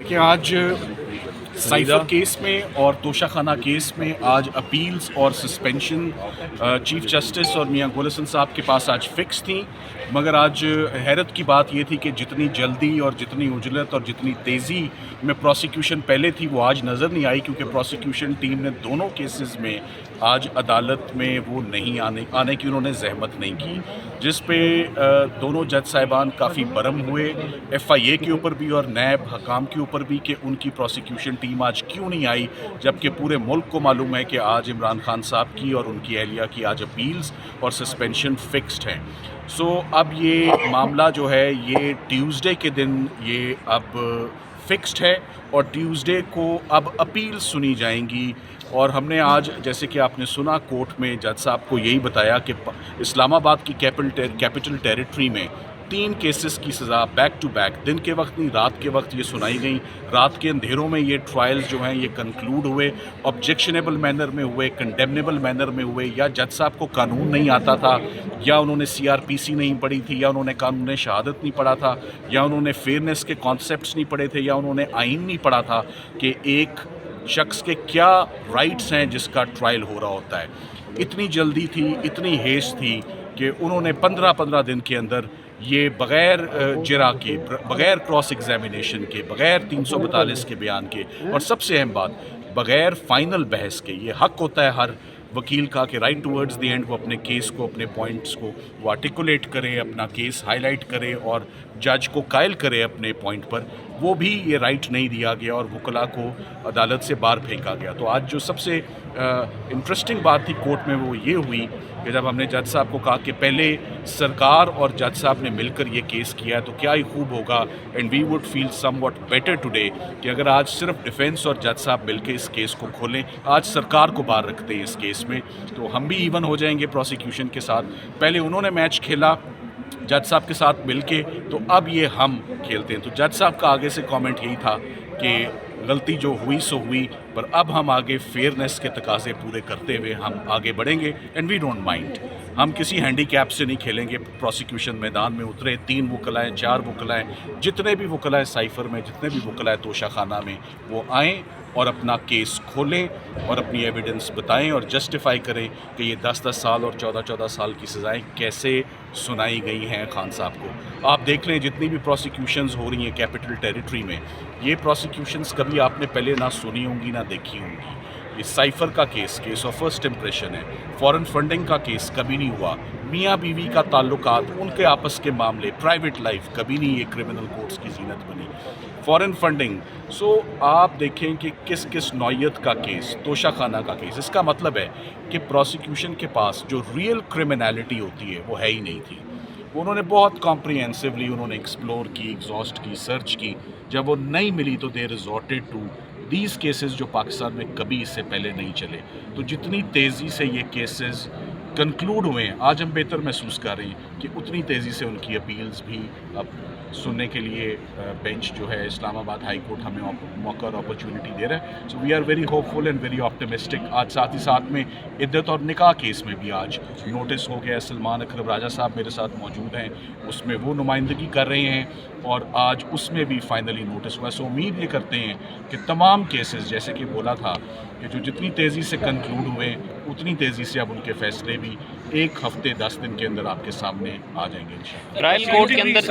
کہ آج cipher case میں اور توشہ خانہ کیس میں آج اپیلز اور سسپینشن چیف جسٹس اور میاں گول حسن صاحب کے پاس آج فکس تھیں، مگر آج حیرت کی بات یہ تھی کہ جتنی جلدی اور جتنی عجلت اور جتنی تیزی میں پروسیکیوشن پہلے تھی وہ آج نظر نہیں آئی، کیونکہ پروسیکیوشن ٹیم نے دونوں کیسز میں آج عدالت میں وہ نہیں آنے کی انہوں نے زحمت نہیں کی، جس پہ دونوں جج صاحبان کافی برہم ہوئے ایف آئی اے کے اوپر بھی اور نیب حکام کے اوپر بھی کہ ان کی پروسیکیوشن ٹیم آج کیوں نہیں آئی، جبکہ پورے ملک کو معلوم ہے کہ آج عمران خان صاحب کی اور ان کی اہلیہ کی آج اپیلز اور سسپینشن فکسڈ ہیں۔ اب یہ معاملہ جو ہے یہ ٹیوزڈے کے دن یہ اب فکسڈ ہے اور ٹیوزڈے کو اب اپیل سنی جائیں گی، اور ہم نے آج جیسے کہ آپ نے سنا کورٹ میں جج صاحب کو یہی بتایا کہ اسلام آباد کی کیپٹل ٹیریٹری میں 3 کیسز کی سزا بیک ٹو بیک دن کے وقت نہیں رات کے وقت یہ سنائی گئیں، رات کے اندھیروں میں یہ ٹرائلز جو ہیں یہ کنکلوڈ ہوئے، آبجیکشنیبل مینر میں ہوئے، کنڈیمنیبل مینر میں ہوئے، یا جج صاحب کو قانون نہیں آتا تھا، یا انہوں نے سی آر پی سی نہیں پڑھی تھی، یا انہوں نے قانون شہادت نہیں پڑھا تھا، یا انہوں نے فیئرنیس کے کانسیپٹس نہیں پڑھے تھے، یا انہوں نے آئین نہیں پڑھا تھا کہ ایک شخص کے کیا رائٹس ہیں جس کا ٹرائل ہو رہا ہوتا ہے۔ اتنی جلدی تھی، اتنی ہیسٹ تھی کہ انہوں نے 15 دن کے اندر یہ بغیر جرا کے، بغیر کراس ایگزامینیشن کے، بغیر 342 کے بیان کے، اور سب سے اہم بات بغیر فائنل بحث کے، یہ حق ہوتا ہے ہر وکیل کا کہ رائٹ ٹورڈز دی اینڈ وہ اپنے کیس کو، اپنے پوائنٹس کو وہ آرٹیکولیٹ کرے، اپنا کیس ہائی لائٹ کرے اور جج کو قائل کرے اپنے پوائنٹ پر، وہ بھی یہ رائٹ نہیں دیا گیا اور وکلاء کو عدالت سے باہر پھینکا گیا۔ تو آج جو سب سے انٹرسٹنگ بات تھی کورٹ میں وہ یہ ہوئی کہ جب ہم نے جج صاحب کو کہا کہ پہلے سرکار اور جج صاحب نے مل کر یہ کیس کیا ہے تو کیا ہی خوب ہوگا، and we would feel somewhat better today کہ اگر آج صرف ڈیفینس اور جج صاحب مل کے اس کیس کو کھولیں، آج سرکار کو باہر رکھتے ہیں اس کیس میں تو ہم بھی ایون ہو جائیں گے پروسیکیوشن کے ساتھ۔ پہلے انہوں نے میچ کھیلا جج صاحب کے ساتھ مل کے، تو اب یہ ہم کھیلتے ہیں۔ تو جج صاحب کا آگے سے کامنٹ یہی تھا کہ غلطی جو ہوئی سو ہوئی، پر اب ہم آگے فیئرنیس کے تقاضے پورے کرتے ہوئے ہم آگے بڑھیں گے، اینڈ وی ڈونٹ مائنڈ۔ ہم کسی ہینڈی کیپ سے نہیں کھیلیں گے، پروسیکیوشن میدان میں اترے، 3 وکلاء ہیں، 4 وکلاء ہیں، جتنے بھی وکلاء سائفر میں، جتنے بھی وکلاء توشہ خانہ میں، وہ آئیں اور اپنا کیس کھولیں اور اپنی ایویڈنس بتائیں اور جسٹیفائی کریں کہ یہ 10 سال اور 14 سال کی سزائیں کیسے سنائی گئی ہیں خان صاحب کو۔ آپ دیکھ لیں جتنی بھی پروسیکیوشنز ہو رہی ہیں کیپٹل ٹیریٹری میں، یہ پروسیکیوشنز کبھی آپ نے پہلے نہ سنی ہوں گی نہ دیکھی ہوں گی۔ یہ سائفر کا کیس آف فرسٹ امپریشن ہے، فورن فنڈنگ کا کیس کبھی نہیں ہوا، میاں بیوی کا تعلقات، ان کے آپس کے معاملے، پرائیویٹ لائف، کبھی نہیں یہ کرمنل کورٹس کی زینت بنی، فورن فنڈنگ۔ آپ دیکھیں کہ کس نوعیت کا کیس، توشہ خانہ کا کیس، اس کا مطلب ہے کہ پروسیکیوشن کے پاس جو ریئل کرمنالٹی ہوتی ہے وہ ہے ہی نہیں تھی۔ انہوں نے بہت کمپریہنسولی انہوں نے ایکسپلور کی، ایگزاسٹ کی، سرچ کی، جب وہ نہیں ملی تو دے ریزورٹڈ ٹو دیز کیسز جو پاکستان میں کبھی اس سے پہلے نہیں چلے۔ تو جتنی تیزی سے یہ کیسز کنکلوڈ ہوئے ہیں، آج ہم بہتر محسوس کر رہے ہیں کہ اتنی تیزی سے ان کی اپیلز بھی اب سننے کے لیے بینچ جو ہے اسلام آباد ہائی کورٹ ہمیں موقع اور اپرچونٹی دے رہا ہے۔ So we are very hopeful and very optimistic. آج ساتھ ہی ساتھ میں عدت اور نکاح کیس میں بھی آج نوٹس ہو گیا ہے، سلمان اکرم راجہ صاحب میرے ساتھ موجود ہیں، اس میں وہ نمائندگی کر رہے ہیں اور آج اس میں بھی فائنلی نوٹس ہوا ہے۔ سو امید یہ کرتے ہیں کہ تمام کیسز جیسے کہ بولا تھا کہ جو جتنی تیزی سے کنکلوڈ ہوئے اتنی تیزی سے اب ان کے فیصلے بھی 1 ہفتے 10 دن کے اندر آپ کے سامنے آ جائیں گے انشاءاللہ۔ ٹرائل کورٹ کے اندر